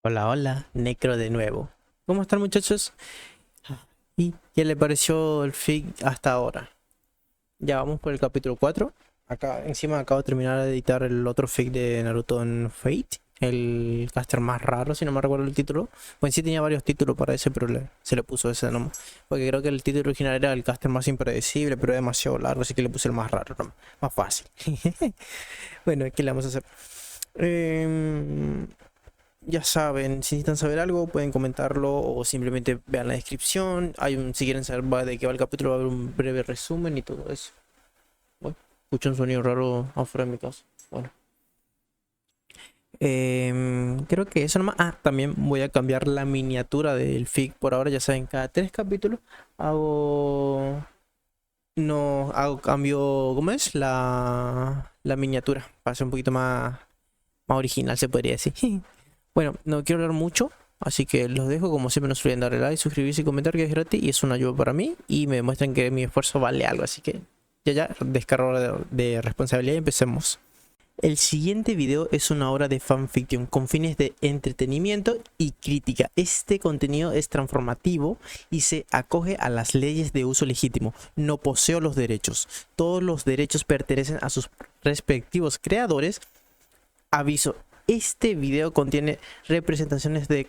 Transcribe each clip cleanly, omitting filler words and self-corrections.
Hola, hola, Necro de nuevo. ¿Cómo están, muchachos? ¿Y qué le pareció el fic hasta ahora? Ya vamos por el capítulo 4. Acá encima acabo de terminar de editar el otro fic de Naruto en Fate. El caster más raro, si no me recuerdo el título. Pues sí tenía varios títulos para ese, pero se le puso ese nomás. Porque creo que el título original era el caster más impredecible, pero demasiado largo, así que le puse el más raro, ¿no? Más fácil. Bueno, ¿qué le vamos a hacer? Ya saben, si necesitan saber algo, pueden comentarlo o simplemente vean la descripción. Si quieren saber de qué va el capítulo, va a haber un breve resumen y todo eso. Bueno, escucho un sonido raro afuera de mi casa. Bueno, creo que eso nomás. También voy a cambiar la miniatura del fic. Por ahora, ya saben, cada 3 capítulos hago. No, hago cambio. ¿Cómo es? La miniatura. Para ser un poquito más original, se podría decir. Bueno, no quiero hablar mucho, así que los dejo. Como siempre, no se olviden darle like, suscribirse y comentar, que es gratis y es una ayuda para mí y me demuestran que mi esfuerzo vale algo. Así que descargo de responsabilidad y empecemos. El siguiente video es una obra de fanfiction con fines de entretenimiento y crítica. Este contenido es transformativo y se acoge a las leyes de uso legítimo. No poseo los derechos. Todos los derechos pertenecen a sus respectivos creadores. Aviso, este video contiene representaciones de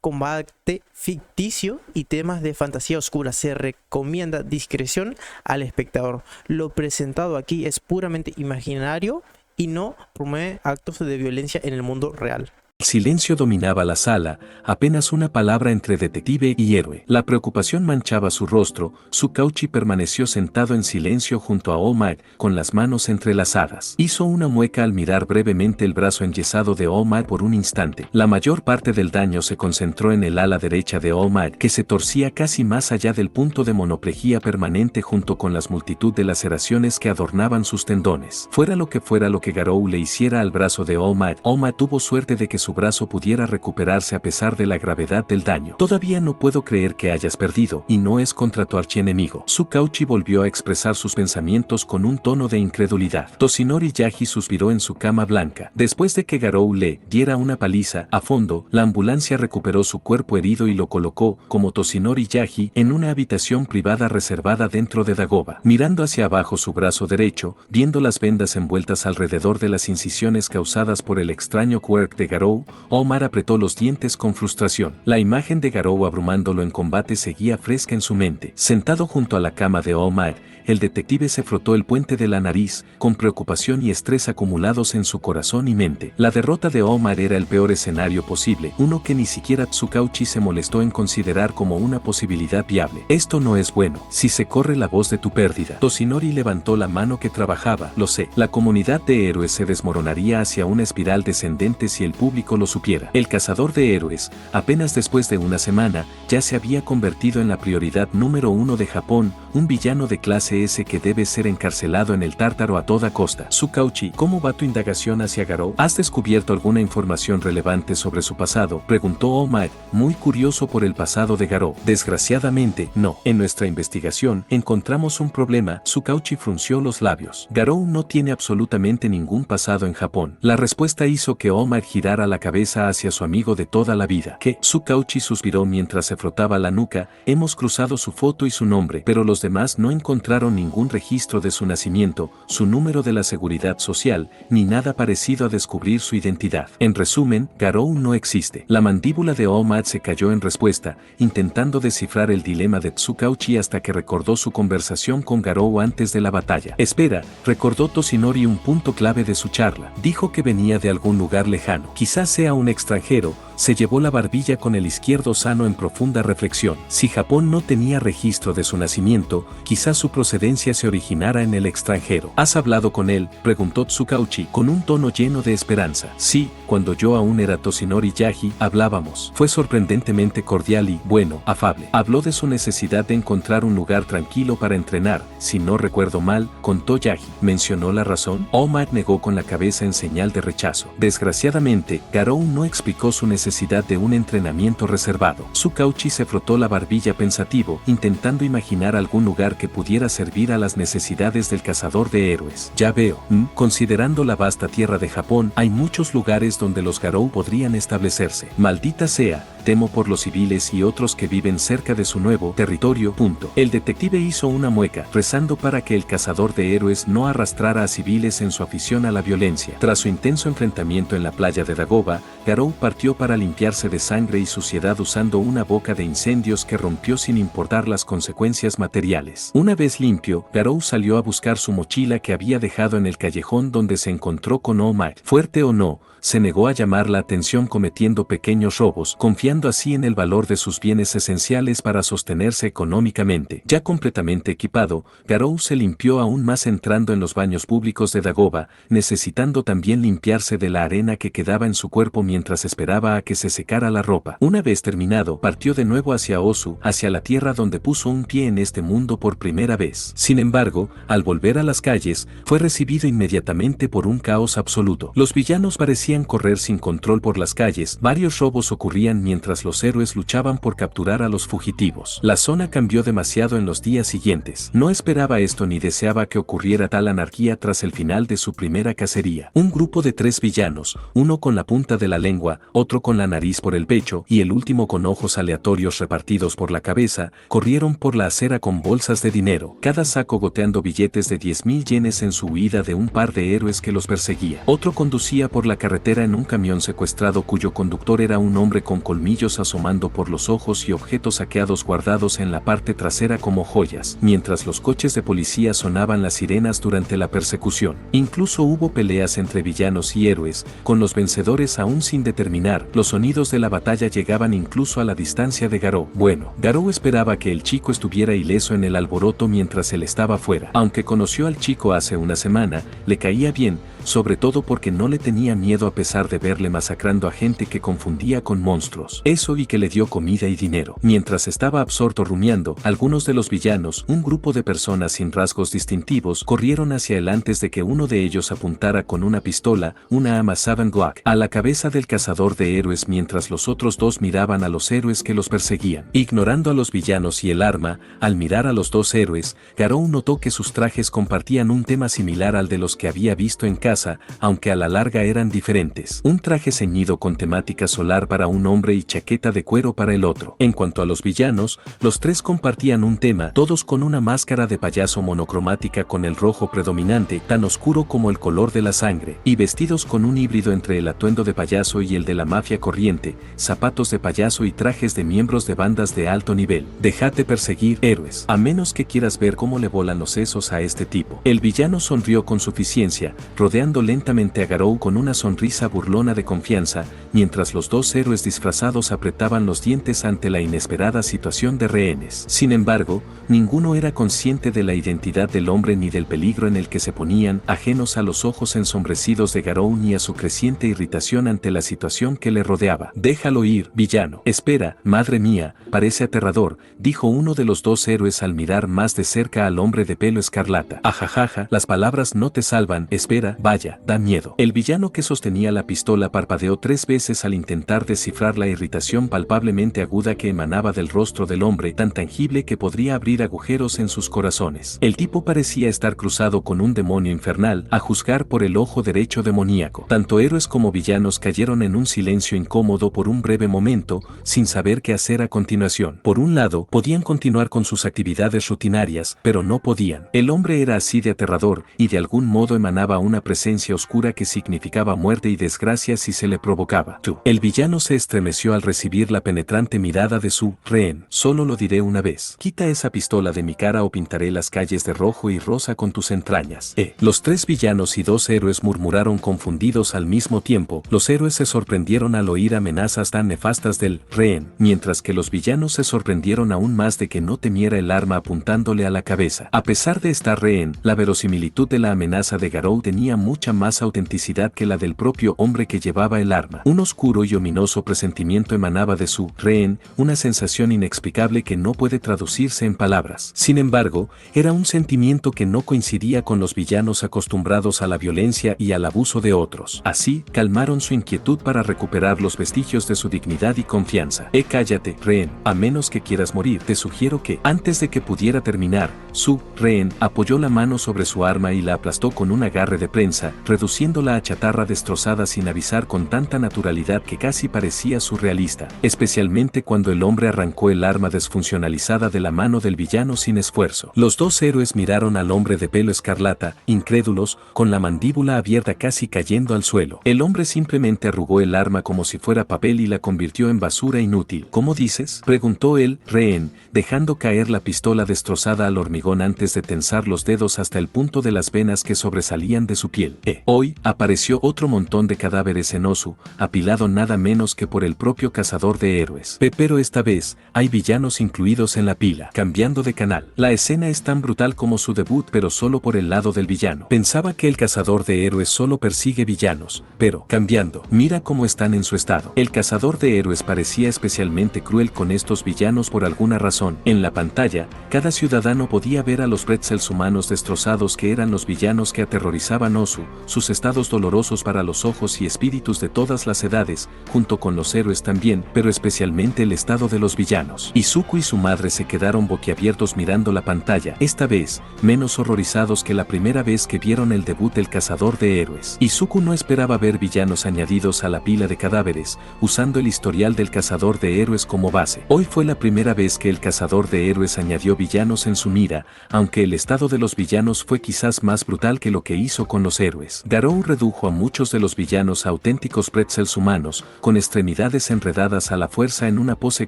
combate ficticio y temas de fantasía oscura. Se recomienda discreción al espectador. Lo presentado aquí es puramente imaginario y no promueve actos de violencia en el mundo real. El silencio dominaba la sala, apenas una palabra entre detective y héroe. La preocupación manchaba su rostro. Tsukauchi permaneció sentado en silencio junto a All Might, con las manos entrelazadas. Hizo una mueca al mirar brevemente el brazo enyesado de All Might por un instante. La mayor parte del daño se concentró en el ala derecha de All Might, que se torcía casi más allá del punto de monoplejía permanente junto con las multitud de laceraciones que adornaban sus tendones. Fuera lo que Garou le hiciera al brazo de All Might tuvo suerte de que su brazo pudiera recuperarse a pesar de la gravedad del daño. Todavía no puedo creer que hayas perdido, y no es contra tu archienemigo. Tsukauchi volvió a expresar sus pensamientos con un tono de incredulidad. Toshinori Yaji suspiró en su cama blanca. Después de que Garou le diera una paliza a fondo, la ambulancia recuperó su cuerpo herido y lo colocó, como Toshinori Yaji, en una habitación privada reservada dentro de Dagoba. Mirando hacia abajo su brazo derecho, viendo las vendas envueltas alrededor de las incisiones causadas por el extraño quirk de Garou, Omar apretó los dientes con frustración. La imagen de Garou abrumándolo en combate seguía fresca en su mente. Sentado junto a la cama de Omar, el detective se frotó el puente de la nariz, con preocupación y estrés acumulados en su corazón y mente. La derrota de Omar era el peor escenario posible, uno que ni siquiera Tsukauchi se molestó en considerar como una posibilidad viable. Esto no es bueno, si se corre la voz de tu pérdida. Toshinori levantó la mano que trabajaba. Lo sé, la comunidad de héroes se desmoronaría hacia una espiral descendente si el público lo supiera. El cazador de héroes, apenas después de una semana, ya se había convertido en la prioridad número 1 de Japón, un villano de clase S que debe ser encarcelado en el Tártaro a toda costa. Tsukauchi, ¿cómo va tu indagación hacia Garou? ¿Has descubierto alguna información relevante sobre su pasado?, preguntó Omar, muy curioso por el pasado de Garou. Desgraciadamente, no. En nuestra investigación, encontramos un problema. Tsukauchi frunció los labios. Garou no tiene absolutamente ningún pasado en Japón. La respuesta hizo que Omar girara la cabeza hacia su amigo de toda la vida. ¿Qué? Tsukauchi suspiró mientras se frotaba la nuca. Hemos cruzado su foto y su nombre, pero los demás no encontraron ningún registro de su nacimiento, su número de la seguridad social, ni nada parecido a descubrir su identidad. En resumen, Garou no existe. La mandíbula de Omar se cayó en respuesta, intentando descifrar el dilema de Tsukauchi hasta que recordó su conversación con Garou antes de la batalla. Espera, recordó Toshinori un punto clave de su charla. Dijo que venía de algún lugar lejano. Quizás sea un extranjero. Se llevó la barbilla con el izquierdo sano en profunda reflexión. Si Japón no tenía registro de su nacimiento, quizás su procedencia se originara en el extranjero. ¿Has hablado con él?, preguntó Tsukauchi, con un tono lleno de esperanza. Sí, cuando yo aún era Toshinori Yaji, hablábamos. Fue sorprendentemente cordial y, bueno, afable. Habló de su necesidad de encontrar un lugar tranquilo para entrenar. Si no recuerdo mal, contó Yaji. ¿Mencionó la razón? Omar negó con la cabeza en señal de rechazo. Desgraciadamente, Garou no explicó su necesidad necesidad de un entrenamiento reservado. Sukauchi se frotó la barbilla pensativo, intentando imaginar algún lugar que pudiera servir a las necesidades del cazador de héroes. Ya veo, considerando la vasta tierra de Japón, hay muchos lugares donde los Garou podrían establecerse. Maldita sea, temo por los civiles y otros que viven cerca de su nuevo territorio. El detective hizo una mueca, rezando para que el cazador de héroes no arrastrara a civiles en su afición a la violencia. Tras su intenso enfrentamiento en la playa de Dagoba, Garou partió para limpiarse de sangre y suciedad usando una boca de incendios que rompió sin importar las consecuencias materiales. Una vez limpio, Garou salió a buscar su mochila que había dejado en el callejón donde se encontró con All Might. Fuerte o no, se negó a llamar la atención cometiendo pequeños robos, confiando así en el valor de sus bienes esenciales para sostenerse económicamente. Ya completamente equipado, Garou se limpió aún más entrando en los baños públicos de Dagoba, necesitando también limpiarse de la arena que quedaba en su cuerpo mientras esperaba a que se secara la ropa. Una vez terminado, partió de nuevo hacia Osu, hacia la tierra donde puso un pie en este mundo por primera vez. Sin embargo, al volver a las calles, fue recibido inmediatamente por un caos absoluto. Los villanos parecían correr sin control por las calles, varios robos ocurrían mientras los héroes luchaban por capturar a los fugitivos. La zona cambió demasiado en los días siguientes. No esperaba esto ni deseaba que ocurriera tal anarquía tras el final de su primera cacería. Un grupo de 3 villanos, uno con la punta de la lengua, otro con la nariz por el pecho y el último con ojos aleatorios repartidos por la cabeza, corrieron por la acera con bolsas de dinero, cada saco goteando billetes de 10.000 yenes en su huida de un par de héroes que los perseguía. Otro conducía por la carretera en un camión secuestrado cuyo conductor era un hombre con colmillos asomando por los ojos y objetos saqueados guardados en la parte trasera como joyas, mientras los coches de policía sonaban las sirenas durante la persecución. Incluso hubo peleas entre villanos y héroes, con los vencedores aún sin determinar. Los sonidos de la batalla llegaban incluso a la distancia de Garou. Bueno, Garou esperaba que el chico estuviera ileso en el alboroto mientras él estaba fuera. Aunque conoció al chico hace una semana, le caía bien, sobre todo porque no le tenía miedo a pesar de verle masacrando a gente que confundía con monstruos. Eso y que le dio comida y dinero. Mientras estaba absorto rumiando, algunos de los villanos, un grupo de personas sin rasgos distintivos, corrieron hacia él antes de que uno de ellos apuntara con una pistola, una AMA-7 Glock, a la cabeza del cazador de héroes mientras los otros dos miraban a los héroes que los perseguían. Ignorando a los villanos y el arma, al mirar a los dos héroes, Garou notó que sus trajes compartían un tema similar al de los que había visto en casa, aunque a la larga eran diferentes. Un traje ceñido con temática solar para un hombre y chaqueta de cuero para el otro. En cuanto a los villanos, los 3 compartían un tema, todos con una máscara de payaso monocromática con el rojo predominante, tan oscuro como el color de la sangre, y vestidos con un híbrido entre el atuendo de payaso y el de la mafia corriente, zapatos de payaso y trajes de miembros de bandas de alto nivel. Déjate perseguir, héroes, a menos que quieras ver cómo le volan los sesos a este tipo. El villano sonrió con suficiencia, rodeando lentamente a Garou con una sonrisa burlona de confianza, mientras los dos héroes disfrazados apretaban los dientes ante la inesperada situación de rehenes. Sin embargo, ninguno era consciente de la identidad del hombre ni del peligro en el que se ponían, ajenos a los ojos ensombrecidos de Garou ni a su creciente irritación ante la situación que le rodeaba. Déjalo ir, villano. Espera, madre mía, parece aterrador, dijo uno de los dos héroes al mirar más de cerca al hombre de pelo escarlata. Ajajaja, las palabras no te salvan, espera, vaya, da miedo. El villano que sostenía la pistola parpadeó 3 veces al intentar descifrar la irritación palpablemente aguda que emanaba del rostro del hombre, tan tangible que podría abrir agujeros en sus corazones. El tipo parecía estar cruzado con un demonio infernal, a juzgar por el ojo derecho demoníaco. Tanto héroes como villanos cayeron en un silencio incómodo por un breve momento, sin saber qué hacer a continuación. Por un lado, podían continuar con sus actividades rutinarias, pero no podían. El hombre era así de aterrador, y de algún modo emanaba una presencia oscura que significaba muerte y desgracia si se le provocaba. El villano se estremeció al recibir la penetrante mirada de su rehén. Solo lo diré una vez. Quita esa pistola de mi cara o pintaré las calles de rojo y rosa con tus entrañas. Los 3 villanos y 2 héroes murmuraron confundidos al mismo tiempo. Los héroes se sorprendieron al oír amenazas tan nefastas del rehén, mientras que los villanos se sorprendieron aún más de que no temiera el arma apuntándole a la cabeza. A pesar de estar rehén, la verosimilitud de la amenaza de Garou tenía mucha más autenticidad que la del propio hombre que llevaba el arma. Un oscuro y ominoso presentimiento momento emanaba de su rehén una sensación inexplicable que no puede traducirse en palabras. Sin embargo, era un sentimiento que no coincidía con los villanos acostumbrados a la violencia y al abuso de otros. Así, calmaron su inquietud para recuperar los vestigios de su dignidad y confianza. Cállate, rehén, a menos que quieras morir, te sugiero que, antes de que pudiera terminar, su rehén apoyó la mano sobre su arma y la aplastó con un agarre de prensa, reduciéndola a chatarra destrozada sin avisar con tanta naturalidad que casi parecía surrealista, especialmente cuando el hombre arrancó el arma desfuncionalizada de la mano del villano sin esfuerzo. Los dos héroes miraron al hombre de pelo escarlata, incrédulos, con la mandíbula abierta casi cayendo al suelo. El hombre simplemente arrugó el arma como si fuera papel y la convirtió en basura inútil. ¿Cómo dices?, preguntó el rehén, dejando caer la pistola destrozada al hormigón antes de tensar los dedos hasta el punto de las venas que sobresalían de su piel. Hoy apareció otro montón de cadáveres en Ozu, apilado nada menos que por el propio cazador de héroes. Pero esta vez, hay villanos incluidos en la pila. Cambiando de canal. La escena es tan brutal como su debut, pero solo por el lado del villano. Pensaba que el cazador de héroes solo persigue villanos, pero, cambiando, mira cómo están en su estado. El cazador de héroes parecía especialmente cruel con estos villanos por alguna razón. En la pantalla, cada ciudadano podía ver a los pretzels humanos destrozados que eran los villanos que aterrorizaban Ozu, sus estados dolorosos para los ojos y espíritus de todas las edades, junto con los héroes también, pero especialmente el estado de los villanos. Izuku y su madre se quedaron boquiabiertos mirando la pantalla, esta vez, menos horrorizados que la primera vez que vieron el debut del cazador de héroes. Izuku no esperaba ver villanos añadidos a la pila de cadáveres, usando el historial del cazador de héroes como base. Hoy fue la primera vez que el cazador de héroes añadió villanos en su mira, aunque el estado de los villanos fue quizás más brutal que lo que hizo con los héroes. Garou redujo a muchos de los villanos a auténticos pretzels humanos, con extremidades enredadas a la fuerza en una pose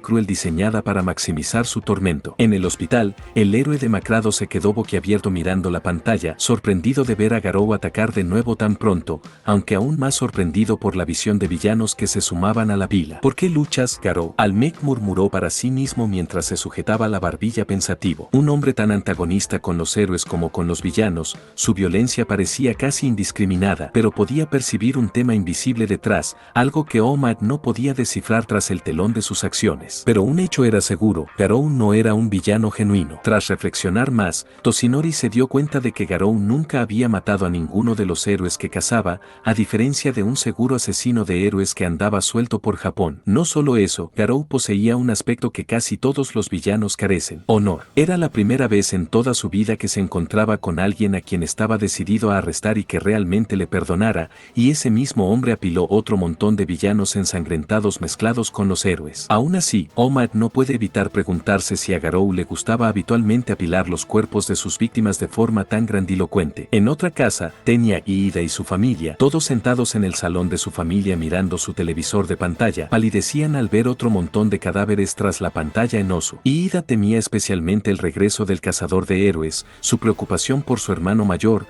cruel diseñada para maximizar su tormento. En el hospital, el héroe demacrado se quedó boquiabierto mirando la pantalla, sorprendido de ver a Garou atacar de nuevo tan pronto, aunque aún más sorprendido por la visión de villanos que se sumaban a la pila. ¿Por qué luchas, Garou?, Almec murmuró para sí mismo mientras se sujetaba la barbilla pensativo. Un hombre tan antagonista con los héroes como con los villanos, su violencia parecía casi indiscriminada, pero podía percibir un tema invisible detrás, algo que All Might no podía descifrar tras el telón de sus acciones. Pero un hecho era seguro, Garou no era un villano genuino. Tras reflexionar más, Toshinori se dio cuenta de que Garou nunca había matado a ninguno de los héroes que cazaba, a diferencia de un seguro asesino de héroes que andaba suelto por Japón. No solo eso, Garou poseía un aspecto que casi todos los villanos carecen: honor. Era la primera vez en toda su vida que se encontraba con alguien a quien estaba decidido a arrestar y que realmente le perdonara, y ese mismo hombre apiló otro montón de villanos ensangrentados mezclados con los héroes. Aún así, All Might no puede evitar preguntarse si a Garou le gustaba habitualmente apilar los cuerpos de sus víctimas de forma tan grandilocuente. En otra casa, Tenya y Ida y su familia, todos sentados en el salón de su familia mirando su televisor de pantalla, palidecían al ver otro montón de cadáveres tras la pantalla en Ozu. Y Ida temía especialmente el regreso del cazador de héroes, su preocupación por su hermano mayor.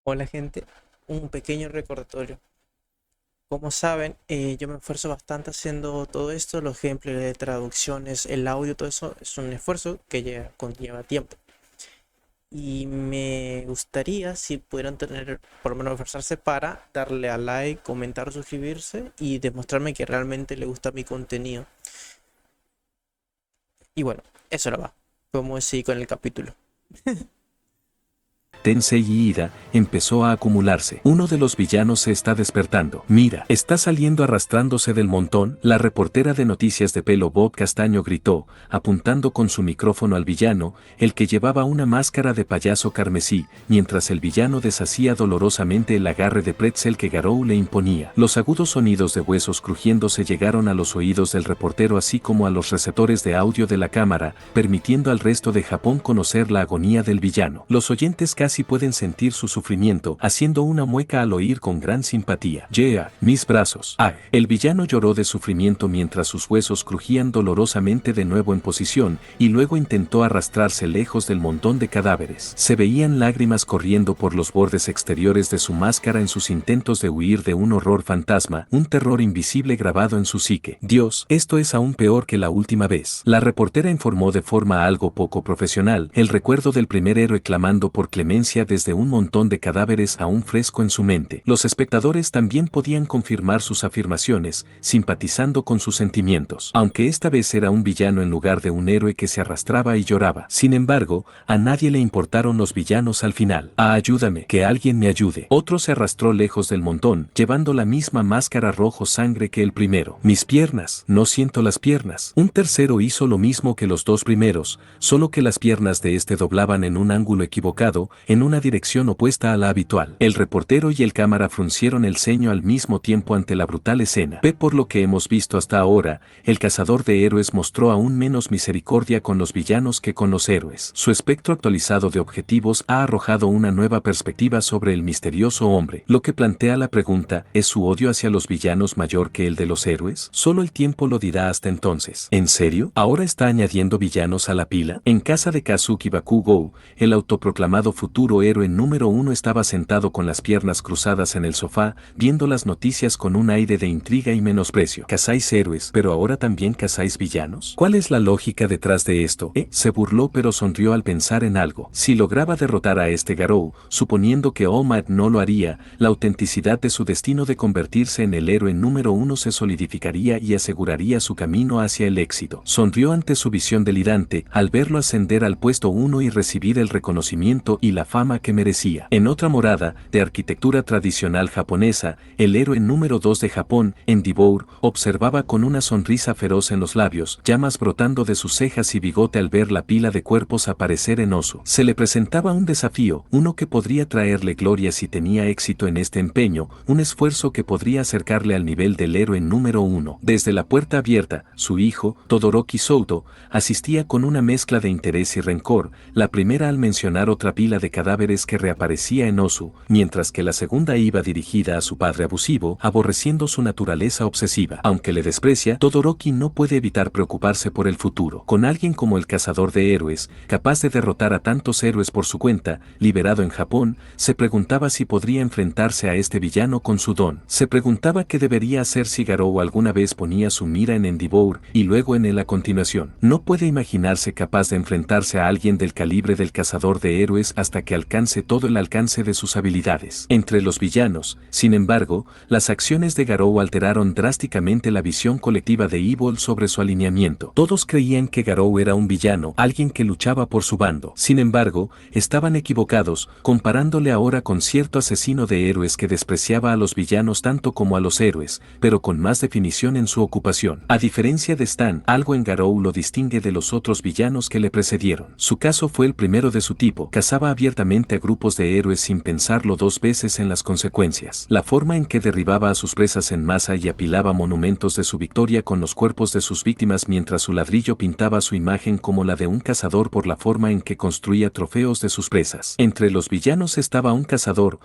Hola gente, un pequeño recordatorio. Como saben, yo me esfuerzo bastante haciendo todo esto, los ejemplos de traducciones, el audio, todo eso es un esfuerzo que conlleva tiempo. Y me gustaría si pudieran tener, por lo menos esforzarse para darle a like, comentar, suscribirse y demostrarme que realmente le gusta mi contenido. Y bueno, eso lo va. Vamos a seguir con el capítulo. Tensei y Ida empezó a acumularse. Uno de los villanos se está despertando. Mira, está saliendo arrastrándose del montón. La reportera de noticias de pelo bob castaño gritó, apuntando con su micrófono al villano, el que llevaba una máscara de payaso carmesí, mientras el villano deshacía dolorosamente el agarre de pretzel que Garou le imponía. Los agudos sonidos de huesos crujiéndose llegaron a los oídos del reportero así como a los receptores de audio de la cámara, permitiendo al resto de Japón conocer la agonía del villano. Los oyentes casi pueden sentir su sufrimiento, haciendo una mueca al oír con gran simpatía. Yeah, mis brazos. Ah, el villano lloró de sufrimiento mientras sus huesos crujían dolorosamente de nuevo en posición, y luego intentó arrastrarse lejos del montón de cadáveres. Se veían lágrimas corriendo por los bordes exteriores de su máscara en sus intentos de huir de un horror fantasma, un terror invisible grabado en su psique. Dios, esto es aún peor que la última vez. La reportera informó de forma algo poco profesional, el recuerdo del primer héroe clamando por clemencia violencia desde un montón de cadáveres aún fresco en su mente. Los espectadores también podían confirmar sus afirmaciones, simpatizando con sus sentimientos, aunque esta vez era un villano en lugar de un héroe que se arrastraba y lloraba. Sin embargo, a nadie le importaron los villanos al final. Ayúdame, que alguien me ayude. Otro se arrastró lejos del montón, llevando la misma máscara rojo sangre que el primero. Mis piernas, no siento las piernas. Un tercero hizo lo mismo que los dos primeros, solo que las piernas de este doblaban en un ángulo equivocado, en una dirección opuesta a la habitual. El reportero y el cámara fruncieron el ceño al mismo tiempo ante la brutal escena. Por lo que hemos visto hasta ahora, el cazador de héroes mostró aún menos misericordia con los villanos que con los héroes. Su espectro actualizado de objetivos ha arrojado una nueva perspectiva sobre el misterioso hombre, lo que plantea la pregunta: ¿es su odio hacia los villanos mayor que el de los héroes? Solo el tiempo lo dirá hasta entonces. ¿En serio? ¿Ahora está añadiendo villanos a la pila? En casa de Kazuki Bakugou, el autoproclamado futuro héroe número 1 estaba sentado con las piernas cruzadas en el sofá, viendo las noticias con un aire de intriga y menosprecio. ¿Cazáis héroes, pero ahora también cazáis villanos? ¿Cuál es la lógica detrás de esto? Se burló pero sonrió al pensar en algo. Si lograba derrotar a este Garou, suponiendo que All Might no lo haría, la autenticidad de su destino de convertirse en el héroe número 1 se solidificaría y aseguraría su camino hacia el éxito. Sonrió ante su visión delirante, al verlo ascender al puesto 1 y recibir el reconocimiento y la fama que merecía. En otra morada, de arquitectura tradicional japonesa, el héroe número 2 de Japón, Endeavor, observaba con una sonrisa feroz en los labios, llamas brotando de sus cejas y bigote al ver la pila de cuerpos aparecer en Osu. Se le presentaba un desafío, uno que podría traerle gloria si tenía éxito en este empeño, un esfuerzo que podría acercarle al nivel del héroe número 1. Desde la puerta abierta, su hijo, Todoroki Souto, asistía con una mezcla de interés y rencor, la primera al mencionar otra pila de cadáveres que reaparecía en Osu, mientras que la segunda iba dirigida a su padre abusivo, aborreciendo su naturaleza obsesiva. Aunque le desprecia, Todoroki no puede evitar preocuparse por el futuro. Con alguien como el cazador de héroes, capaz de derrotar a tantos héroes por su cuenta, liberado en Japón, se preguntaba si podría enfrentarse a este villano con su don. Se preguntaba qué debería hacer si Garou alguna vez ponía su mira en Endeavor y luego en él a continuación. No puede imaginarse capaz de enfrentarse a alguien del calibre del cazador de héroes hasta que alcance todo el alcance de sus habilidades. Entre los villanos, sin embargo, las acciones de Garou alteraron drásticamente la visión colectiva de Evil sobre su alineamiento. Todos creían que Garou era un villano, alguien que luchaba por su bando. Sin embargo, estaban equivocados, comparándole ahora con cierto asesino de héroes que despreciaba a los villanos tanto como a los héroes, pero con más definición en su ocupación. A diferencia de Stan, algo en Garou lo distingue de los otros villanos que le precedieron. Su caso fue el primero de su tipo. Cazaba abiertamente a grupos de héroes sin pensarlo dos veces en las consecuencias. La forma en que derribaba a sus presas en masa y apilaba monumentos de su victoria con los cuerpos de sus víctimas mientras su ladrillo pintaba su imagen como la de un cazador por la forma en que construía trofeos de sus presas. Entre los villanos estaba un cazador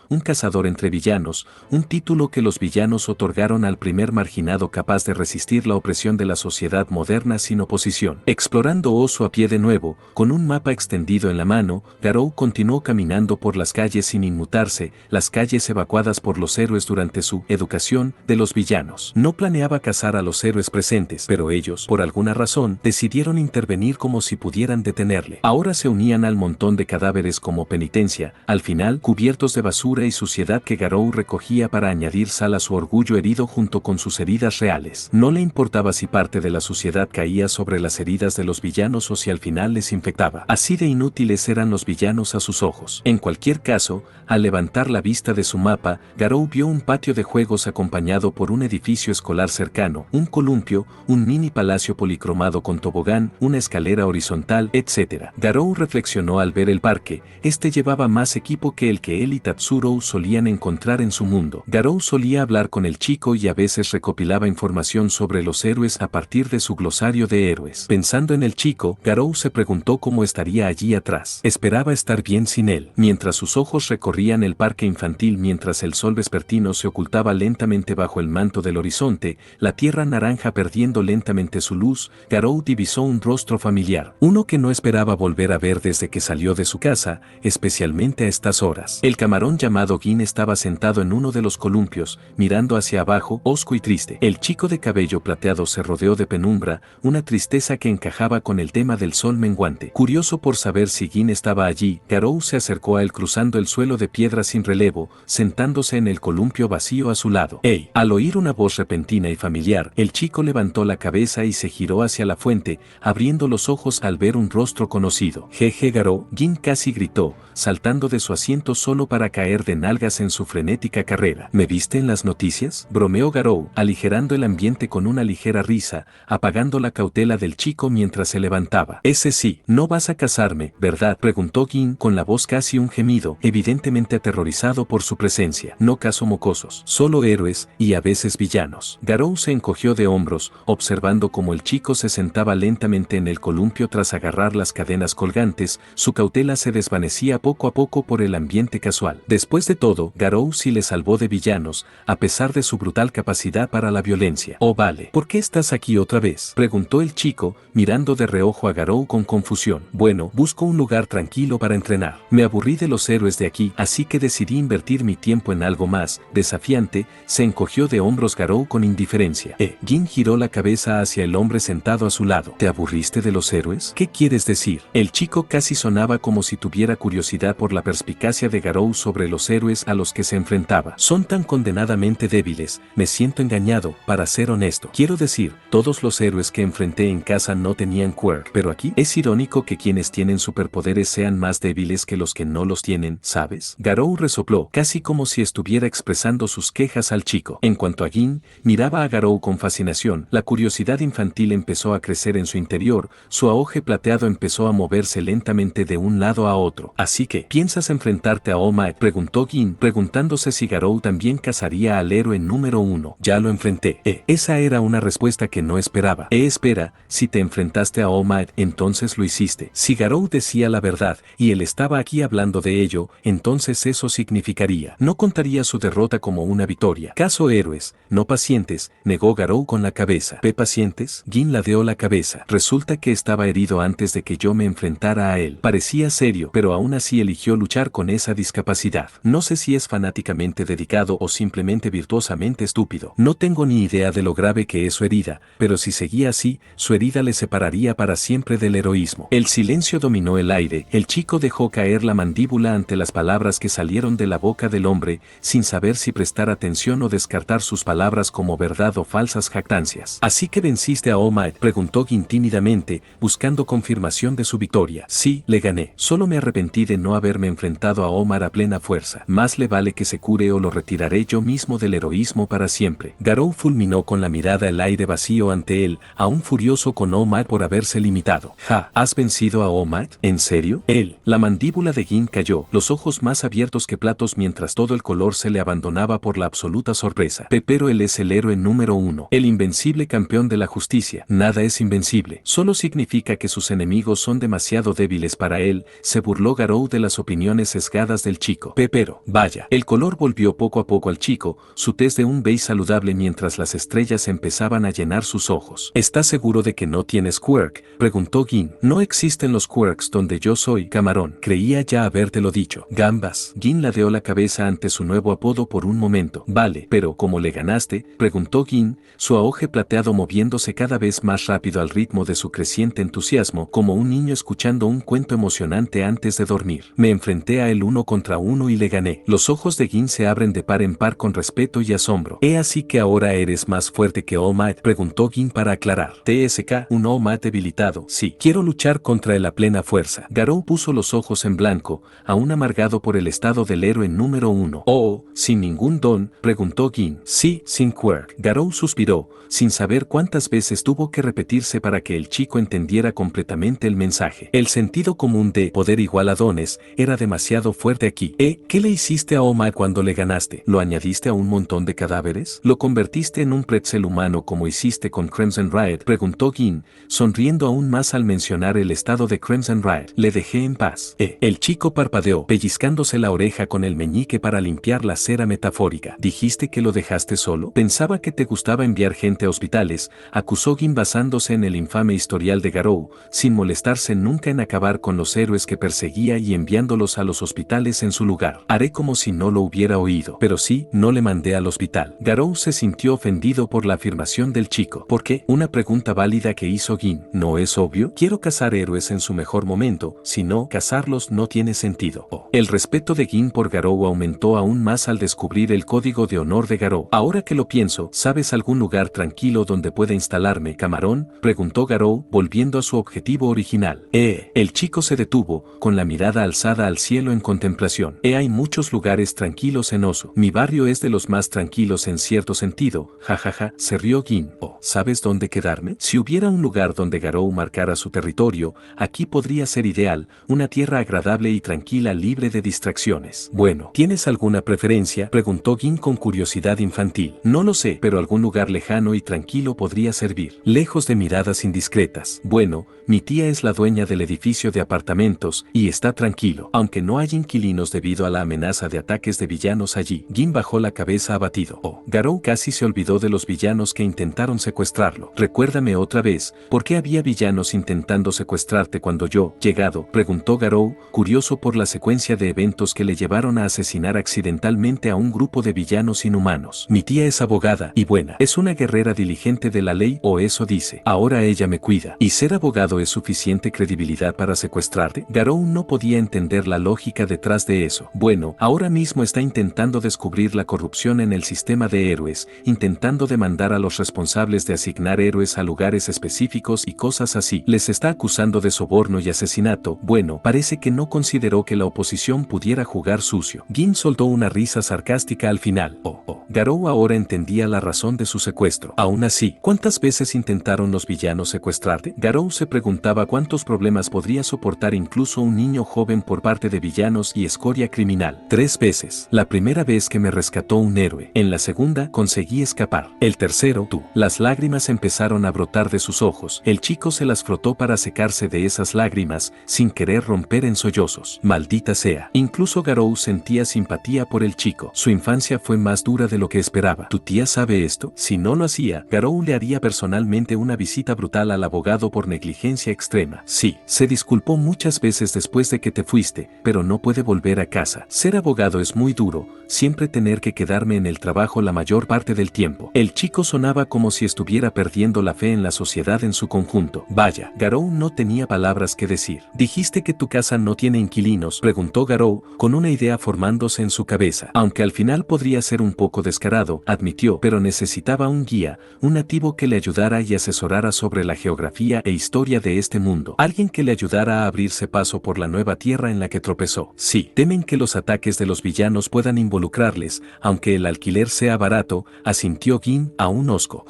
entre villanos, un título que los villanos otorgaron al primer marginado capaz de resistir la opresión de la sociedad moderna sin oposición. Explorando Osu a pie de nuevo, con un mapa extendido en la mano, Garou continuó caminando por las calles sin inmutarse, las calles evacuadas por los héroes durante su educación de los villanos. No planeaba cazar a los héroes presentes, pero ellos, por alguna razón, decidieron intervenir como si pudieran detenerle. Ahora se unían al montón de cadáveres como penitencia, al final cubiertos de basura y suciedad que Garou recogía para añadir sal a su orgullo herido junto con sus heridas reales. No le importaba si parte de la suciedad caía sobre las heridas de los villanos o si al final les infectaba. Así de inútiles eran los villanos a sus ojos. En cualquier caso, al levantar la vista de su mapa, Garou vio un patio de juegos acompañado por un edificio escolar cercano, un columpio, un mini palacio policromado con tobogán, una escalera horizontal, etc. Garou reflexionó al ver el parque. Este llevaba más equipo que el que él y Tatsuro solían encontrar en su mundo. Garou solía hablar con el chico y a veces recopilaba información sobre los héroes a partir de su glosario de héroes. Pensando en el chico, Garou se preguntó cómo estaría allí atrás. Esperaba estar bien sin él. Mientras sus ojos recorrían el parque infantil mientras el sol vespertino se ocultaba lentamente bajo el manto del horizonte, la tierra naranja perdiendo lentamente su luz, Garou divisó un rostro familiar. Uno que no esperaba volver a ver desde que salió de su casa, especialmente a estas horas. El camarón llamado Gin estaba sentado en uno de los columpios, mirando hacia abajo, hosco y triste. El chico de cabello plateado se rodeó de penumbra, una tristeza que encajaba con el tema del sol menguante. Curioso por saber si Gin estaba allí, Garou se acercó a él cruzando el suelo de piedra sin relevo, sentándose en el columpio vacío a su lado. ¡Ey! Al oír una voz repentina y familiar, el chico levantó la cabeza y se giró hacia la fuente, abriendo los ojos al ver un rostro conocido. Jeje Garou, Jin casi gritó, saltando de su asiento solo para caer de nalgas en su frenética carrera. ¿Me viste en las noticias?, bromeó Garou, aligerando el ambiente con una ligera risa, apagando la cautela del chico mientras se levantaba. Ese sí, no vas a casarme, ¿verdad?, preguntó Jin con la voz casi un gemido, evidentemente aterrorizado por su presencia. No caso mocosos, solo héroes, y a veces villanos. Garou se encogió de hombros, observando cómo el chico se sentaba lentamente en el columpio tras agarrar las cadenas colgantes. Su cautela se desvanecía poco a poco por el ambiente casual. Después de todo, Garou sí le salvó de villanos, a pesar de su brutal capacidad para la violencia. Oh vale, ¿por qué estás aquí otra vez?, preguntó el chico, mirando de reojo a Garou con confusión. Bueno, busco un lugar tranquilo para entrenar. Me aburrí de los héroes de aquí, así que decidí invertir mi tiempo en algo más desafiante. Se encogió de hombros Garou con indiferencia. Jin giró la cabeza hacia el hombre sentado a su lado. ¿Te aburriste de los héroes? ¿Qué quieres decir? El chico casi sonaba como si tuviera curiosidad por la perspicacia de Garou sobre los héroes a los que se enfrentaba. Son tan condenadamente débiles, me siento engañado, para ser honesto. Quiero decir, todos los héroes que enfrenté en casa no tenían quirk, pero aquí es irónico que quienes tienen superpoderes sean más débiles que los que no los tienen, ¿sabes? Garou resopló, casi como si estuviera expresando sus quejas al chico. En cuanto a Jin, miraba a Garou con fascinación. La curiosidad infantil empezó a crecer en su interior, su auge plateado empezó a moverse lentamente de un lado a otro. Así que, ¿piensas enfrentarte a All Might?, preguntó Jin, preguntándose si Garou también cazaría al héroe número 1. Ya lo enfrenté. Esa era una respuesta que no esperaba. Espera, si te enfrentaste a All Might, entonces lo hiciste. Si Garou decía la verdad, y él estaba aquí hablando de ello, entonces eso significaría. No contaría su derrota como una victoria. Caso héroes, no pacientes, negó Garou con la cabeza. ¿P pacientes? Jin ladeó la cabeza. Resulta que estaba herido antes de que yo me enfrentara a él. Parecía serio, pero aún así eligió luchar con esa discapacidad. No sé si es fanáticamente dedicado o simplemente virtuosamente estúpido. No tengo ni idea de lo grave que es su herida, pero si seguía así, su herida le separaría para siempre del heroísmo. El silencio dominó el aire. El chico dejó caer la mandíbula ante las palabras que salieron de la boca del hombre, sin saber si prestar atención o descartar sus palabras como verdad o falsas jactancias. ¿Así que venciste a All Might?, preguntó Jin tímidamente, buscando confirmación de su victoria. Sí, le gané. Solo me arrepentí de no haberme enfrentado a Omar a plena fuerza. Más le vale que se cure o lo retiraré yo mismo del heroísmo para siempre. Garou fulminó con la mirada el aire vacío ante él, aún furioso con Omar por haberse limitado. Ja, ¿has vencido a Omar? ¿En serio? La mandíbula de Jin cayó, los ojos más abiertos que platos mientras todo el color se le abandonaba por la absoluta sorpresa. Pero él es el héroe número 1, el invencible campeón de la justicia. Nada es invencible, solo significa que sus enemigos son demasiado débiles para él, se burló Garou de las opiniones sesgadas del chico. Pero, vaya, el color volvió poco a poco al chico, su tez de un beige saludable mientras las estrellas empezaban a llenar sus ojos. ¿Estás seguro de que no tienes quirk?, preguntó Jin. No existen los quirks donde yo soy, camarón. Creía ya habértelo dicho. Gambas. Jin ladeó la cabeza ante su nuevo apodo por un momento. Vale, pero ¿cómo le ganaste?, preguntó Jin, su auge plateado moviéndose cada vez más rápido al ritmo de su creciente entusiasmo, como un niño escuchando un cuento emocionante antes de dormir. Me enfrenté a él 1 contra 1 y le gané. Los ojos de Jin se abren de par en par con respeto y asombro. ¿Es así que ahora eres más fuerte que All Might?, preguntó Jin para aclarar. TSK, un All Might debilitado. Sí, quiero luchar contra él a plena fuerza. Garou puso los ojos en blanco, aún amargado por el estado del héroe número 1. Oh, ¿sin ningún don?, preguntó Jin. Sí, sin quirk. Garou suspiró, sin saber cuántas veces tuvo que repetirse para que el chico entendiera completamente el mensaje. El sentido común de poder igual a dones era demasiado fuerte aquí. ¿Qué le hiciste a Omar cuando le ganaste? ¿Lo añadiste a un montón de cadáveres? ¿Lo convertiste en un pretzel humano como hiciste con Crimson Riot?, preguntó Jin, sonriendo aún más al mencionar el estado de Crimson Riot. Le dejé en paz. El chico parpadeó, pellizcándose la oreja con el meñique para limpiar la cera metafórica. ¿Dijiste que lo dejaste solo? Pensaba que te gustaba enviar gente a hospitales, acusó Jin basándose en el infame historial de Garou, sin molestarse nunca en acabar con los héroes que perseguía y enviándolos a los hospitales en su lugar. Haré como si no lo hubiera oído. Pero sí, no le mandé al hospital. Garou se sintió ofendido por la afirmación del chico. ¿Por qué? Una pregunta válida que hizo Jin. ¿No es obvio? Quiero cazar héroes en su mejor momento, si no, cazarlos no tiene sentido. El respeto de Gin por Garou aumentó aún más al descubrir el código de honor de Garou. Ahora que lo pienso, ¿sabes algún lugar tranquilo donde pueda instalarme, camarón? Preguntó Garou, volviendo a su objetivo original. El chico se detuvo, con la mirada alzada al cielo en contemplación. Hay muchos lugares tranquilos en Osu. Mi barrio es de los más tranquilos en cierto sentido, jajaja, se rió Gin. ¿Sabes dónde quedarme? Si hubiera un lugar donde Garou marcara su territorio, aquí podría ser ideal, una tierra agradable y tranquila libre de distracciones. Bueno, ¿tienes alguna preferencia? Preguntó Gin con curiosidad infantil. No lo sé, pero algún lugar lejano y tranquilo podría servir. Lejos de miradas indiscretas. Bueno, mi tía es la dueña del edificio de apartamentos y está tranquilo, aunque no hay inquilinos debido a la amenaza de ataques de villanos allí. Gin bajó la cabeza abatido. Garou casi se olvidó de los villanos que intentaron secuestrarlo. Recuérdame otra vez, ¿por qué había villanos intentando secuestrarte cuando yo, llegado? Preguntó Garou, curioso por la secuencia de eventos que le llevaron a asesinar accidentalmente a un grupo de villanos inhumanos. Mi tía es abogada y buena. Es una guerrera diligente de la ley, o eso dice. Ahora ella me cuida. ¿Y ser abogado es suficiente credibilidad para secuestrarte? Garou no podía entender la lógica detrás de eso. Bueno, ahora mismo está intentando descubrir la corrupción en el sistema de héroes, intentando demandar a los responsables de asignar héroes a lugares específicos y cosas así. Les está acusando de soborno y asesinato. Bueno, parece que no consideró que la oposición pudiera jugar sucio. Gin soltó una risa sarcástica al final. Garou ahora entendía la razón de su secuestro. Aún así, ¿cuántas veces intentaron los villanos secuestrarte? Garou se preguntaba cuántos problemas podría soportar incluso un niño joven por parte de villanos y escoria criminal. 3 veces. La primera vez que me rescató un héroe. En la segunda, conseguí escapar. El tercero, tú. Las lágrimas empezaron a brotar de sus ojos. El chico se las frotó para secarse de esas lágrimas, sin querer romper en sollozos. Maldita sea. Incluso Garou sentía simpatía por el chico. Su infancia fue más dura de lo que esperaba. ¿Tu tía sabe esto? Si no lo hacía, Garou le haría personalmente una visita brutal al abogado por negligencia extrema. Sí, se disculpó muchas veces después de que te fuiste, pero no puede volver a casa. Ser abogado es muy duro, siempre tener que quedarme en el trabajo la mayor parte del tiempo. El chico sonaba como si estuviera perdiendo la fe en la sociedad en su conjunto. Vaya, Garou no tenía palabras que decir. ¿Dijiste que tu casa no tiene inquilinos?, preguntó Garou, con una idea formándose en su cabeza. Aunque al final podría ser un poco descarado, admitió, pero necesitaba un guía, un nativo que le ayudara y asesorara sobre la geografía e historia de este mundo. Alguien que le ayudara a abrirse paso por la nueva tierra en la que tropezó. Sí, temen que los ataques de los villanos puedan involucrarles, aunque el alquiler sea barato, asintió Gin, a un hosco.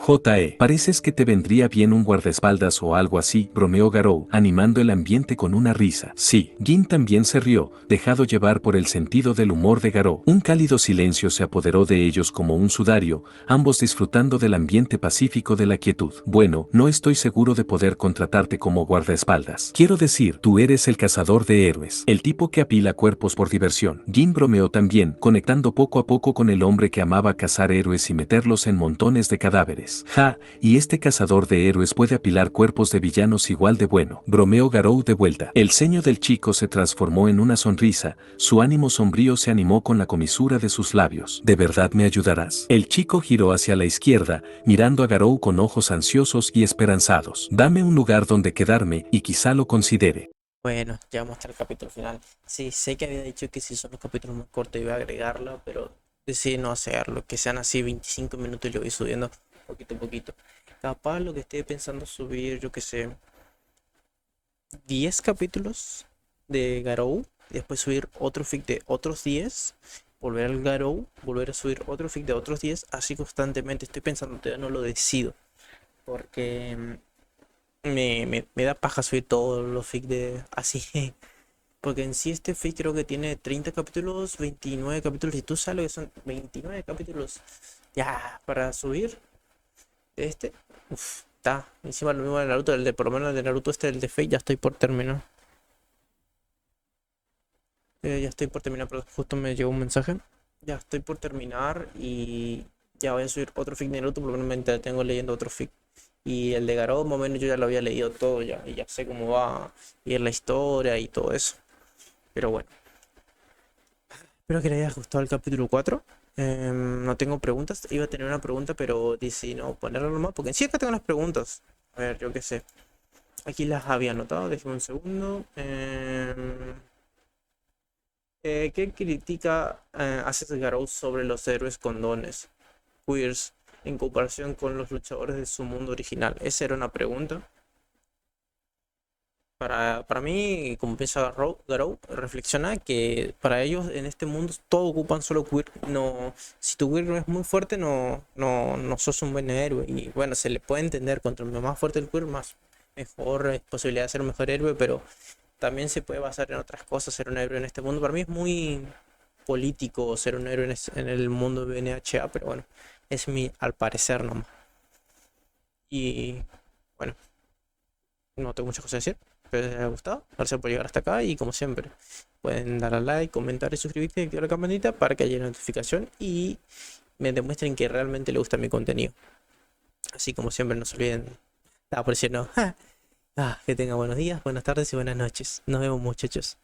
Pareces que te vendría bien un guardaespaldas o algo así, bromeó Garou, animando el ambiente con una risa. Sí, Gin también se rió, dejado llevar por el sentido del humor de Garou. Un cálido silencio se apoderó de ellos como un sudario, ambos disfrutando del ambiente pacífico de la quietud. Bueno, no estoy seguro de poder contratarte como guardaespaldas. Quiero decir, tú eres el cazador de héroes, el tipo que apila cuerpos por diversión. Gin bromeó también, conectando poco a poco con el hombre que amaba cazar héroes y meterlos en montones de cadáveres. Y este cazador de héroes puede apilar cuerpos de villanos igual de bueno, bromeó Garou de vuelta. El ceño del chico se transformó en una sonrisa, su ánimo sombrío se animó con la comisura de sus labios. ¿De verdad me ayudarás? El chico giró hacia la izquierda, mirando a Garou con ojos ansiosos y esperanzados. Dame un lugar donde quedarme y quizá lo considere. Bueno, llegamos hasta el capítulo final. Sí, sé que había dicho que si son los capítulos más cortos iba a agregarlo, pero decidí no hacerlo, que sean así 25 minutos y lo voy subiendo poquito a poquito. Capaz lo que estoy pensando subir, yo que sé, 10 capítulos de Garou, y después subir otro fic de otros 10, volver al Garou, volver a subir otro fic de otros 10, así constantemente. Estoy pensando, todavía no lo decido, porque me da paja subir todos los fic de así. Porque en sí este fic creo que tiene 30 capítulos, 29 capítulos, y tú sabes lo que son 29 capítulos ya para subir de este. Está encima lo mismo de Naruto, por lo menos el de Naruto el de Fate, ya estoy por terminar. Ya estoy por terminar, pero justo me llegó un mensaje. Ya estoy por terminar y ya voy a subir otro fic de Naruto, por lo menos me entretengo leyendo otro fic. Y el de Garou, más o menos yo ya lo había leído todo ya, y ya sé cómo va a ir la historia y todo eso. Pero bueno, espero que les haya gustado el capítulo 4. No tengo preguntas, iba a tener una pregunta, pero decidí no ponerla nomás, porque en sí acá tengo las preguntas. A ver, yo qué sé. Aquí las había anotado, déjame un segundo. ¿Qué critica hace Garou sobre los héroes con dones queers en comparación con los luchadores de su mundo original? Esa era una pregunta. Para mí, como piensa Garou, reflexiona que para ellos en este mundo todos ocupan solo queer. No, si tu queer no es muy fuerte, no sos un buen héroe. Y bueno, se le puede entender, cuanto más fuerte el queer, más mejor posibilidad de ser un mejor héroe, pero también se puede basar en otras cosas ser un héroe en este mundo. Para mí es muy político ser un héroe en el mundo de NHA, pero bueno, es mi al parecer nomás. Y bueno, no tengo muchas cosas que decir. Espero que les haya gustado. Gracias por llegar hasta acá y como siempre, pueden dar a like, comentar y suscribirse y activar la campanita para que haya notificación y me demuestren que realmente les gusta mi contenido. Así como siempre, no se olviden. Estaba por decir no. Que tengan buenos días, buenas tardes y buenas noches. Nos vemos, muchachos.